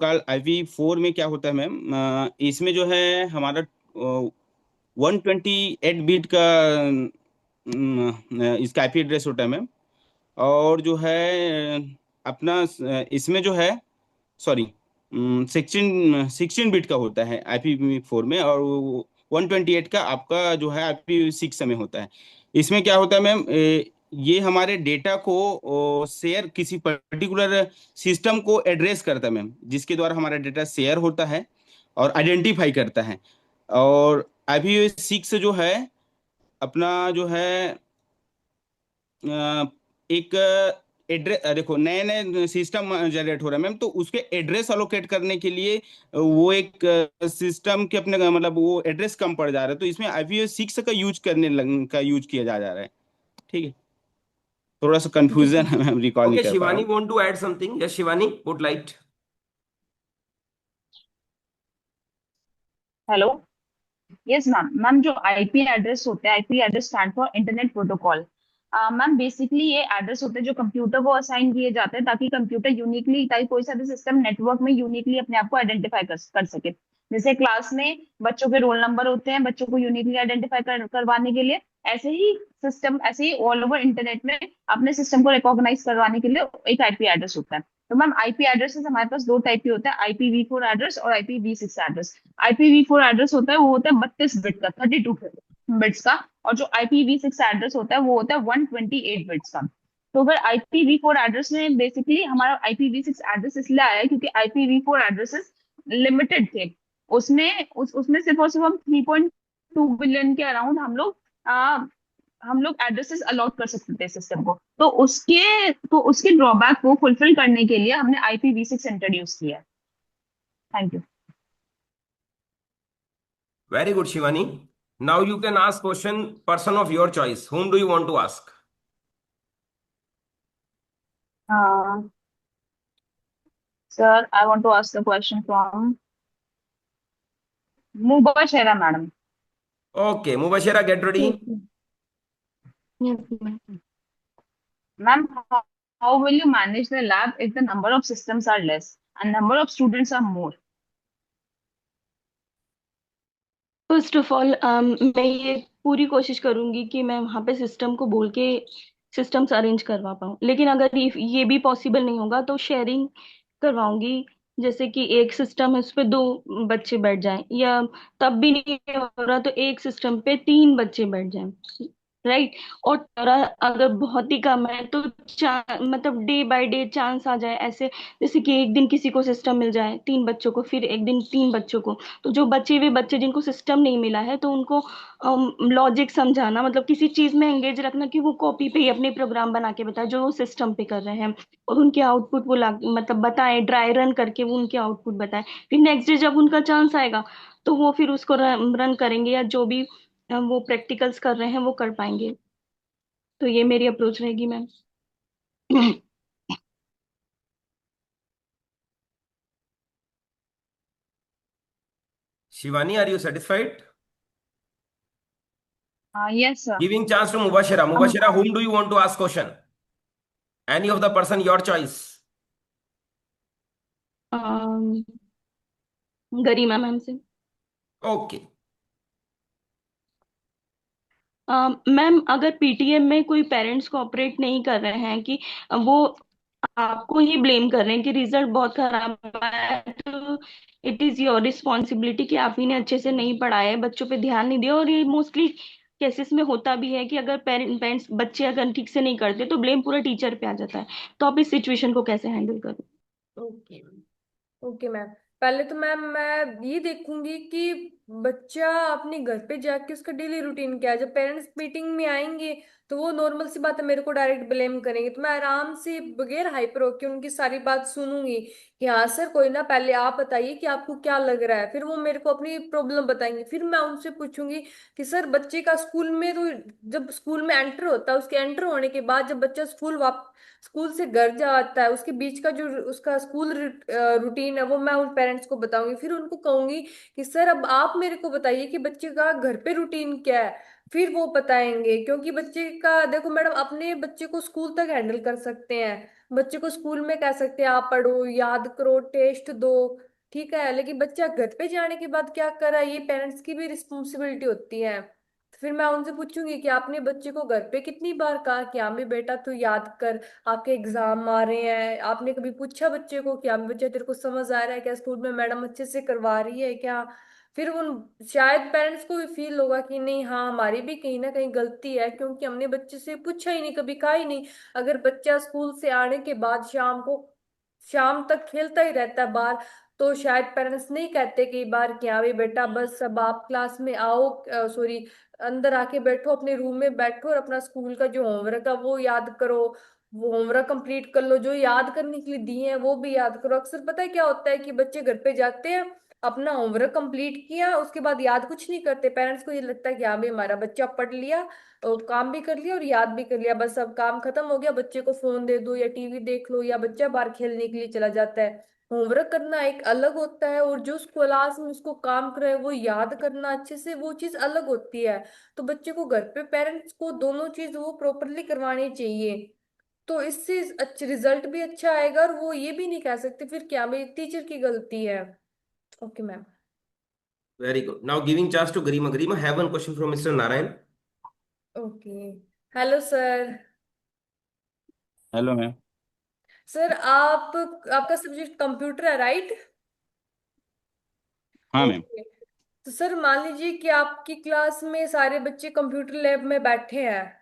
IP4 में क्या होता है मैम, इसमें जो है हमारा 128 बिट का इसका IP एड्रेस होता है मैम। और जो है अपना इसमें जो है, सॉरी, 16 बिट का होता है IP4 में, और 128 का आपका जो है IP6 में होता है। इसमें क्या होता है मैम, ये हमारे डेटा को शेयर किसी पर्टिकुलर सिस्टम को एड्रेस करता है मैम, जिसके द्वारा हमारा डेटा शेयर होता है और आइडेंटिफाई करता है। और IP6 जो है अपना जो है एक एड्रेस, देखो नए नए सिस्टम जनरेट हो रहा है मैम, तो उसके एड्रेस अलोकेट करने के लिए वो एक सिस्टम के अपने मतलब वो एड्रेस कम पड़ जा रहा है, तो इसमें IPv6 का यूज किया जा रहा है। ठीक है, थोड़ा सा ठीक है कंफ्यूजन ठीक है है। मैम, रिकॉल नहीं ओके कर पा रहा शिवानी, हूँ। Want to add something? Yes Shivani would like. Hello. Yes ma'am. Ma'am जो आईपी एड्रेस होता है, IP address stand for internet protocol. Ma'am basically ये एड्रेस होते हैं जो कंप्यूटर को असाइन किए जाते हैं, ताकि कंप्यूटर यूनिकली, ताकि कोई सा भी सिस्टम नेटवर्क में यूनिकली अपने आप को आइडेंटिफाई कर सके। जैसे क्लास में बच्चों के रोल नंबर होते हैं, बच्चों को यूनिकली आइडेंटिफाई करवाने के लिए, ऐसे ही ऑल ओवर इंटरनेट में अपने सिस्टम को रिकॉग्नाइज करवाने के लिए एक आईपी एड्रेस होता है। तो मैम आईपी एड्रेसेस हमारे पास दो टाइप के होते हैं, IPv4 एड्रेस और IPv6 एड्रेस। IPv4 एड्रेस होता है, वो होता है 32 बिट का, 32 बिट्स का। और जो IPv6 एड्रेस होता है वो होता है 128 बिट्स का। तो अगर IPv4 एड्रेस में बेसिकली हमारा IPv6 एड्रेस इसलिए आया है क्योंकि IPv4 एड्रेसेस लिमिटेड थे। उसमें सिर्फ और सिर्फ हम 3.2 बिलियन के अराउंड हम लोग एड्रेसेस अलॉट कर सकते थे सिस्टम को। तो उसके ड्रॉबैक को फुलफिल करने के लिए हमने IPv6 इंट्रोड्यूस किया है। Thank you. Very good Shivani. Now you can ask question, person of your choice, whom do you want to ask? Sir, I want to ask the question from Mubashira madam. Okay Mubashira, get ready. Yes, ma'am. Yes, ma'am. Ma'am, how will you manage the lab if the number of systems are less and number of students are more? First of all मैं ये पूरी कोशिश करूंगी कि मैं वहाँ पे system को बोल के सिस्टम्स अरेंज करवा पाऊँ, लेकिन अगर ये भी पॉसिबल नहीं होगा तो शेयरिंग करवाऊंगी। जैसे कि एक सिस्टम है उस पे दो बच्चे बैठ जाएं, या तब भी नहीं हो रहा तो एक सिस्टम पे तीन बच्चे बैठ जाएं, राइट। और अगर बहुत ही कम है तो मतलब डे बाय डे चांस आ जाए ऐसे, जैसे कि एक दिन किसी को सिस्टम मिल जाए तीन बच्चों को, फिर एक दिन तीन बच्चों को। तो जो बचे हुए बच्चे जिनको सिस्टम नहीं मिला है तो उनको लॉजिक समझाना, मतलब किसी चीज में एंगेज रखना कि वो कॉपी पे ही अपने प्रोग्राम बना के बताए जो वो सिस्टम पे कर रहे हैं, और उनके आउटपुट वो मतलब बताएं, ड्राई रन करके वो उनके आउटपुट बताएं। फिर नेक्स्ट डे जब उनका चांस आएगा तो वो फिर उसको रन करेंगे, या जो भी वो प्रैक्टिकल्स कर रहे हैं वो कर पाएंगे। तो ये मेरी अप्रोच रहेगी ma'am. Shivani, are you satisfied? Yes, sir. Giving chance to Mubashira. Mubashira, whom do you want to ask question? Any of the person your choice. Garima ma'am से। Okay. मैम अगर पीटीएम में कोई parents cooperate नहीं कर रहे हैं, कि वो आपको ही ब्लेम कर रहे हैं कि रिजल्ट बहुत खराब आया है, तो इट इज योर रिस्पॉन्सिबिलिटी कि आप ही ने अच्छे से नहीं पढ़ाया है, बच्चों पे ध्यान नहीं दिया। और ये मोस्टली केसेस में होता भी है कि अगर पेरेंट्स बच्चे अगर ठीक से नहीं करते तो ब्लेम पूरा टीचर पे आ जाता है। तो आप इस सिचुएशन को कैसे हैंडल करोगे? ओके। Okay ma'am. पहले तो मैम मैं ये देखूंगी कि बच्चा अपने घर पे जाके उसका डेली रूटीन क्या है। जब पेरेंट्स मीटिंग में आएंगे तो वो नॉर्मल सी बात है, मेरे को डायरेक्ट ब्लेम करेंगे, तो मैं आराम से बगैर हाइपर होके उनकी सारी बात सुनूंगी कि हाँ सर कोई ना, पहले आप बताइए कि आपको क्या लग रहा है। फिर वो मेरे को अपनी प्रॉब्लम बताएंगे, फिर मैं उनसे पूछूंगी कि सर बच्चे का स्कूल में तो, जब स्कूल में एंटर होता है उसके एंटर होने के बाद जब बच्चा स्कूल से घर जाता है उसके बीच का जो उसका स्कूल रूटीन है वो मैं उन पेरेंट्स को बताऊंगी। फिर उनको कहूंगी कि सर अब आप मेरे को बताइए कि बच्चे का घर पे रूटीन क्या है। फिर वो बताएंगे। क्योंकि बच्चे का देखो मैडम, अपने बच्चे को स्कूल तक हैंडल कर सकते हैं, बच्चे को स्कूल में कह सकते हैं आप पढ़ो, याद करो, टेस्ट दो, ठीक है। लेकिन बच्चा घर पे जाने के बाद क्या करा, ये पेरेंट्स की भी रिस्पॉन्सिबिलिटी होती है। तो फिर मैं उनसे पूछूंगी कि आपने बच्चे को घर पे कितनी बार कहा कि हाँ भी बेटा तू याद कर, आपके एग्जाम आ रहे हैं, आपने कभी पूछा बच्चे को कि हाँ बच्चा तेरे को समझ आ रहा है क्या, स्कूल में मैडम अच्छे से करवा रही है क्या। फिर उन शायद पेरेंट्स को भी फील होगा कि नहीं हाँ हमारी भी कहीं ना कहीं गलती है, क्योंकि हमने बच्चे से पूछा ही नहीं, कभी कहा ही नहीं। अगर बच्चा स्कूल से आने के बाद शाम तक खेलता ही रहता है बाहर, तो शायद पेरेंट्स नहीं कहते कई बार कि हाँ भाई बेटा बस अब आप क्लास में आओ, सॉरी अंदर आके बैठो, अपने रूम में बैठो और अपना स्कूल का जो होमवर्क है वो याद करो, वो होमवर्क कंप्लीट कर लो, जो याद करने के लिए दिए हैं वो भी याद करो। अक्सर पता है क्या होता है कि बच्चे घर पे जाते हैं, अपना होमवर्क कंप्लीट किया, उसके बाद याद कुछ नहीं करते। पेरेंट्स को ये लगता है कि हाँ भाई हमारा बच्चा पढ़ लिया और काम भी कर लिया और याद भी कर लिया, बस अब काम खत्म हो गया, बच्चे को फोन दे दो या टीवी देख लो, या बच्चा बाहर खेलने के लिए चला जाता है। होमवर्क करना एक अलग होता है, और जो उस क्लास में उसको काम करे वो याद करना अच्छे से, वो चीज अलग होती है। तो बच्चे को घर पे पेरेंट्स को दोनों चीज वो प्रॉपरली करवानी चाहिए, तो इससे अच्छे रिजल्ट भी अच्छा आएगा, और वो ये भी नहीं कह सकते फिर क्या मेरी टीचर की गलती है। Okay ma'am. Very good. Now giving chance to Garima. Garima, have one question from Mr. Narayan. Okay. Hello sir. Hello ma'am. Sir आपका सब्जेक्ट कंप्यूटर है, राइट? हाँ मैम। ओके। तो सर मान लीजिए कि आपकी क्लास में सारे बच्चे कंप्यूटर लैब में बैठे हैं,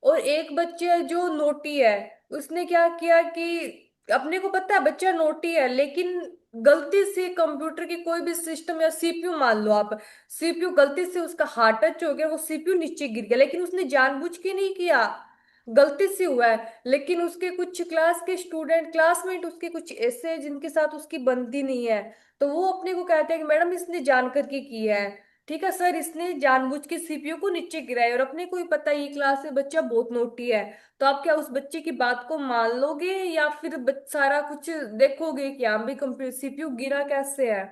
और एक बच्चा जो नोटी है, उसने क्या किया कि अपने को पता है बच्चा नोटी है, लेकिन गलती से कंप्यूटर की कोई भी सिस्टम या सीपीयू मान लो आप, सीपीयू गलती से उसका हाथ टच हो गया, वो सीपीयू नीचे गिर गया, लेकिन उसने जानबूझ के नहीं किया, गलती से हुआ है। लेकिन उसके कुछ क्लास के स्टूडेंट क्लासमेट उसके कुछ ऐसे हैं जिनके साथ उसकी बनती नहीं है, तो वो अपने को कहते हैं कि मैडम इसने जान करके किया है। ठीक है सर, इसने जानबूझ के सीपीयू को नीचे गिराया, और अपने को ही पता है ये क्लास से बच्चा बहुत नोटी है, तो आप क्या उस बच्चे की बात को मान लोगे, या फिर सारा कुछ देखोगे कि हाँ भाई कंप्यूटर सीपीयू गिरा कैसे है,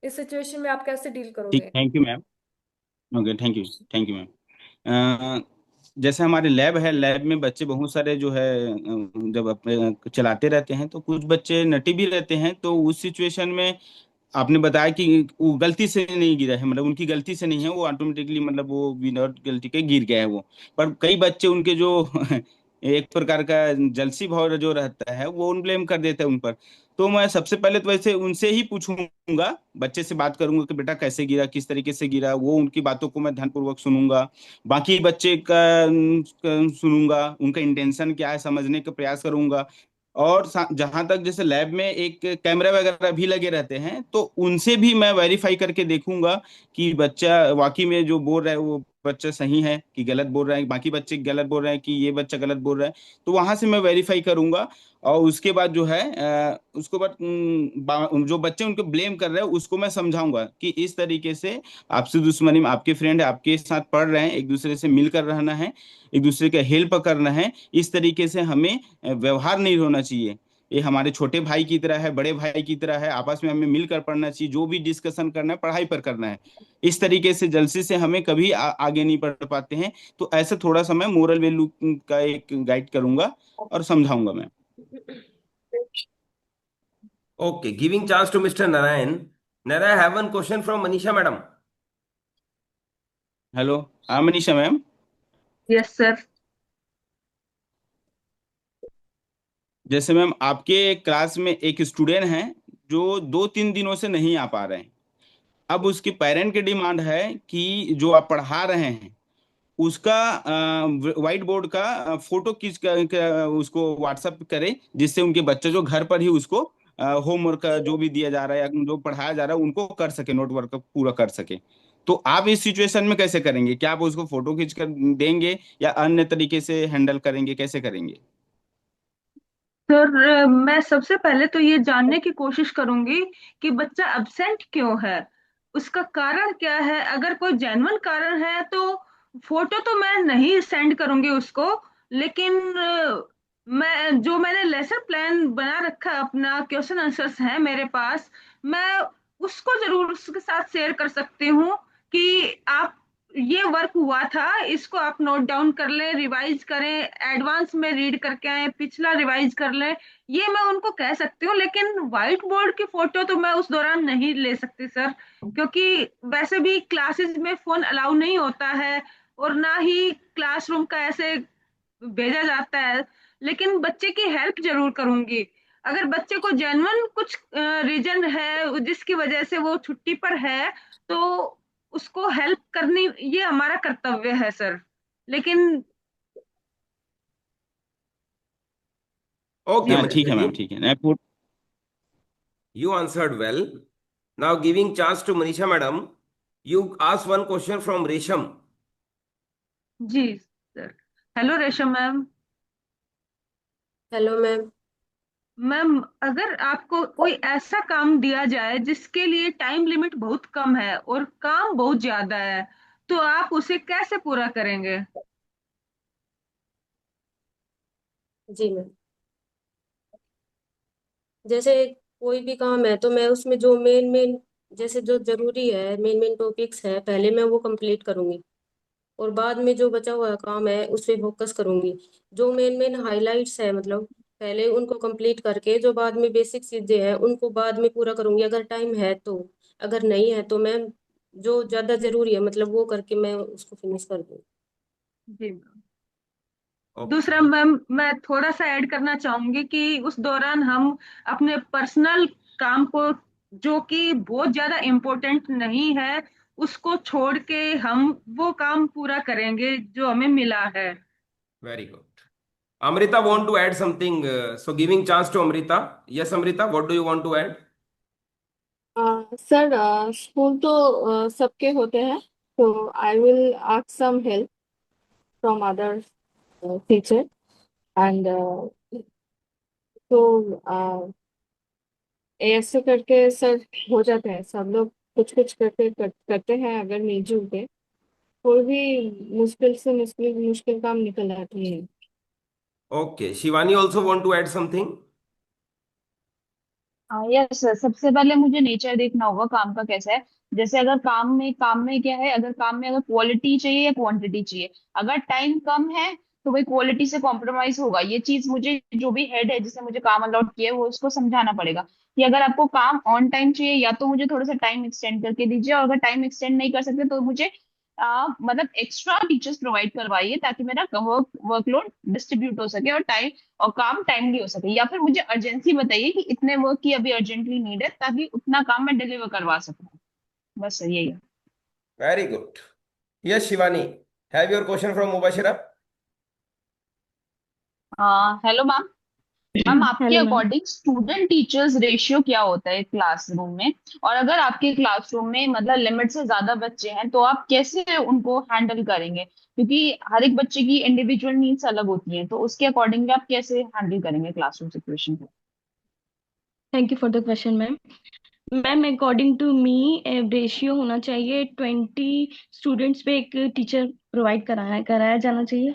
इस सिचुएशन में आप कैसे डील ठीक, करोगे? Thank you ma'am. Okay, thank you. Thank you ma'am. जैसे हमारे लैब है, लैब में बच्चे बहुत सारे जो है जब अपने चलाते रहते हैं तो कुछ बच्चे नटी भी रहते हैं, तो उस सिचुएशन में आपने बताया कि वो गलती से नहीं गिरा है, मतलब उनकी गलती से नहीं है, वो ऑटोमेटिकली मतलब वो विदाउट गलती के गिर गया है वो। पर कई बच्चे उनके जो एक प्रकार का जलसी भाव जो रहता है वो उन ब्लेम कर देते हैं उन पर। तो मैं सबसे पहले तो वैसे उनसे ही पूछूंगा, बच्चे से बात करूंगा कि बेटा कैसे गिरा, किस तरीके से गिरा, वो उनकी बातों को मैं ध्यानपूर्वक सुनूंगा। बाकी बच्चे का सुनूंगा, उनका इंटेंशन क्या है समझने का प्रयास करूंगा। और जहां तक जैसे लैब में एक कैमरा वगैरह भी लगे रहते हैं, तो उनसे भी मैं वेरीफाई करके देखूंगा कि बच्चा वाकई में जो बोल रहा है वो बच्चा सही है कि गलत बोल रहा है, बाकी बच्चे गलत बोल रहे हैं कि ये बच्चा गलत बोल रहा है। तो वहां से मैं वेरीफाई करूंगा। और उसके बाद जो है उसको बाद जो बच्चे उनको ब्लेम कर रहे हैं उसको मैं समझाऊंगा कि इस तरीके से आपसे दुश्मनी में, आपके फ्रेंड है, आपके साथ पढ़ रहे हैं, एक दूसरे से मिलकर रहना है, एक दूसरे का हेल्प करना है, इस तरीके से हमें व्यवहार नहीं होना चाहिए। ये हमारे छोटे भाई की तरह है, बड़े भाई की तरह है, आपस में हमें मिलकर पढ़ना चाहिए, जो भी डिस्कशन करना है पढ़ाई पर करना है। इस तरीके से जलसे से हमें कभी आगे नहीं बढ़ पाते हैं। तो ऐसे थोड़ा सा मैं मोरल वैल्यू का एक गाइड करूंगा और समझाऊंगा मैं। Okay, giving chance to Mr. Narayan. Narayan, I have one question from Manisha madam. Hello. हाँ मनीषा मैम। Yes sir. जैसे मैम आपके क्लास में एक स्टूडेंट है जो 2-3 दिनों से नहीं आ पा रहे हैं। अब उसके पेरेंट की डिमांड है कि जो आप पढ़ा रहे हैं उसका व्हाइट बोर्ड का फोटो खींच उसको व्हाट्सएप करें, जिससे उनके बच्चे जो घर पर ही उसको होमवर्क का जो भी दिया जा रहा है या जो पढ़ाया जा रहा है उनको कर सके, नोट वर्क पूरा कर सके। तो आप इस सिचुएशन में कैसे करेंगे? क्या आप उसको फोटो खींच कर देंगे या अन्य तरीके से हैंडल करेंगे, कैसे करेंगे? सर मैं सबसे पहले तो ये जानने की कोशिश करूंगी कि बच्चा एब्सेंट क्यों है, उसका कारण क्या है। अगर कोई जेन्युइन कारण है तो फोटो तो मैं नहीं सेंड करूंगी उसको, लेकिन मैंने लेसन प्लान बना रखा है, अपना क्वेश्चन आंसर्स हैं मेरे पास, मैं उसको जरूर उसके साथ शेयर कर सकती हूँ कि आप ये वर्क हुआ था, इसको आप नोट डाउन कर लें, रिवाइज करें, एडवांस में रीड करके आए, पिछला रिवाइज कर लें, ये मैं उनको कह सकती हूँ। लेकिन व्हाइट बोर्ड की फोटो तो मैं उस दौरान नहीं ले सकती सर, क्योंकि वैसे भी क्लासेस में फोन अलाउ नहीं होता है, और ना ही क्लासरूम का ऐसे भेजा जाता है। लेकिन बच्चे की हेल्प जरूर करूंगी। अगर बच्चे को जेन्युइन कुछ रीजन है जिसकी वजह से वो छुट्टी पर है, तो उसको हेल्प करनी ये हमारा कर्तव्य है सर। लेकिन Okay, जी हाँ सर। ठीक है Manishka मैम, ji, ठीक है मैं पूछ। you answered well. Now giving chance to Manisha madam, you ask one question from Resham. जी sir. Hello Resham ma'am. Hello ma'am. Ma'am, अगर आपको कोई ऐसा काम दिया जाए जिसके लिए टाइम लिमिट बहुत कम है और काम बहुत ज्यादा है, तो आप उसे कैसे पूरा करेंगे? जी मैम, जैसे कोई भी काम है तो मैं उसमें जो मेन मेन, जैसे जो जरूरी है, मेन मेन टॉपिक्स है, पहले मैं वो कंप्लीट करूंगी और बाद में जो बचा हुआ काम है उस पे फोकस करूंगी। जो मेन मेन हाइलाइट्स है मतलब पहले उनको कंप्लीट करके जो बाद में बेसिक चीजें हैं उनको बाद में पूरा करूंगी अगर टाइम है तो। अगर नहीं है तो मैं जो ज्यादा जरूरी है मतलब वो करके मैं उसको फिनिश कर दूँ। जी मैम। दूसरा Okay. मैम, मैं थोड़ा सा ऐड करना चाहूंगी कि उस दौरान हम अपने पर्सनल काम को, जो कि बहुत ज्यादा इम्पोर्टेंट नहीं है, उसको छोड़ के हम वो काम पूरा करेंगे जो हमें मिला है। Very good. Amrita want to add something. So giving chance to Amrita. Yes, Amrita, what do you want to add? Sir, school तो सबके होते हैं, तो I will ask some help from other teacher and तो ऐसे करके sir हो जाते हैं, सब लोग कुछ कुछ करते हैं, अगर मिलजुल के कोई भी मुश्किल से मुश्किल मुश्किल काम निकल आती है। Okay. Shivani also want to add something. Yes sir, सबसे पहले मुझे नेचर देखना होगा काम का कैसा है। जैसे अगर काम में क्या है, अगर काम में अगर क्वालिटी चाहिए या क्वांटिटी चाहिए। अगर टाइम कम है तो भाई क्वालिटी से कॉम्प्रोमाइज होगा, ये चीज मुझे जो भी हेड है जिसे मुझे काम अलॉट किया है वो उसको समझाना पड़ेगा कि अगर आपको काम ऑन टाइम चाहिए या तो मुझे थोड़ा सा टाइम एक्सटेंड करके दीजिए, और अगर टाइम एक्सटेंड नहीं कर सकते तो मुझे मतलब एक्स्ट्रा टीचर्स प्रोवाइड करवाइए ताकि मेरा वर्कलोड डिस्ट्रीब्यूट हो सके और टाइम और काम टाइमली हो सके। या फिर मुझे अर्जेंसी बताइए कि इतने वर्क की अभी अर्जेंटली नीड है ताकि उतना काम मैं डिलीवर करवा सकूं। बस सर यही है। Very good. Yes, Shivani. Have your question from Mubashira? Hello ma'am. मैम आपके hello ma'am. According student teachers ratio क्या होता है क्लासरूम में? और अगर आपके क्लासरूम में मतलब लिमिट से ज्यादा बच्चे हैं तो आप कैसे उनको हैंडल करेंगे? क्योंकि हर एक बच्चे की इंडिविजुअल नीड्स अलग होती हैं, तो उसके अकॉर्डिंगली आप कैसे हैंडल करेंगे क्लासरूम सिचुएशन को? Thank you for the question ma'am. Ma'am according to me ratio होना चाहिए 20 स्टूडेंट्स पे एक टीचर प्रोवाइड कराया कराया जाना चाहिए।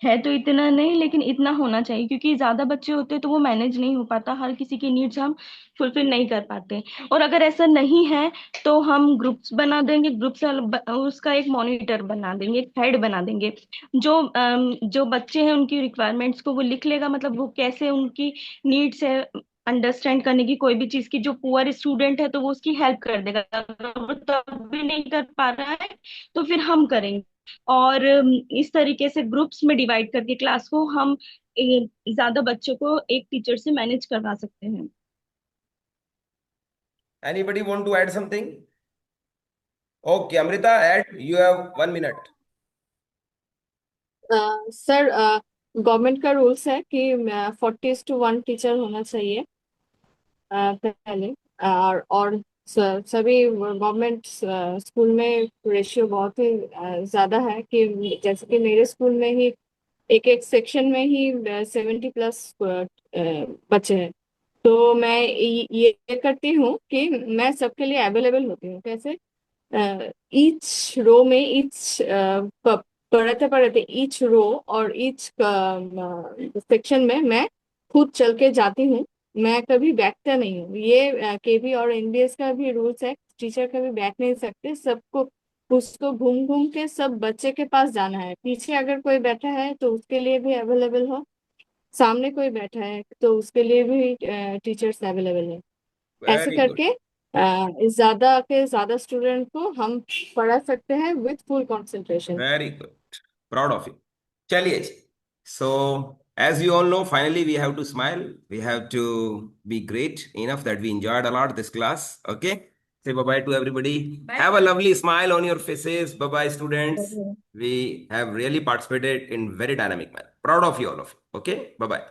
है तो इतना नहीं, लेकिन इतना होना चाहिए, क्योंकि ज्यादा बच्चे होते तो वो मैनेज नहीं हो पाता, हर किसी की नीड्स हम फुलफिल नहीं कर पाते। और अगर ऐसा नहीं है तो हम ग्रुप्स बना देंगे, ग्रुप्स उसका एक मॉनिटर बना देंगे, एक हेड बना देंगे। जो बच्चे हैं उनकी रिक्वायरमेंट्स को वो लिख लेगा, मतलब वो कैसे उनकी नीड्स है अंडरस्टैंड करने की कोई भी चीज की। जो पुअर स्टूडेंट है तो वो उसकी हेल्प कर देगा, अगर वो तब भी नहीं कर पा रहा है तो फिर हम करेंगे। और इस तरीके से ग्रुप्स में डिवाइड करके क्लास को हम ज्यादा बच्चों को एक टीचर से मैनेज करवा सकते हैं। Anybody want to add something? Okay, Amrita, add. You have 1 minute. Sir, government का रूल्स है कि 40:1 टीचर होना चाहिए पहले। और सभी गवर्नमेंट स्कूल में रेशियो बहुत ही ज्यादा है, कि जैसे कि मेरे स्कूल में ही एक एक सेक्शन में ही 70+ बच्चे हैं। तो मैं ये करती हूँ कि मैं सबके लिए अवेलेबल होती हूँ। कैसे? ईच रो में पढ़ते पढ़ते ईच रो और ईच सेक्शन में मैं खुद चल के जाती हूँ। मैं कभी बैठता नहीं हूँ। ये केवी और एनबीएस का भी रूल्स है, टीचर कभी बैठ नहीं सकते। सबको उसको घूम घूम के सब बच्चे के पास जाना है। पीछे अगर कोई बैठा है तो उसके लिए भी अवेलेबल हो, सामने कोई बैठा है तो उसके लिए भी टीचर्स अवेलेबल है। ऐसे वेरी गुड, करके ज्यादा के ज्यादा स्टूडेंट को हम पढ़ा सकते हैं with full concentration. Very good, proud of you. चलिए जी, so as you all know, finally we have to smile, we have to be great enough that we enjoyed a lot this class. Okay, say bye bye to everybody. Bye. Have a lovely smile on your faces. Bye bye students, we have really participated in very dynamic manner. Proud of you all of you. Okay, bye bye.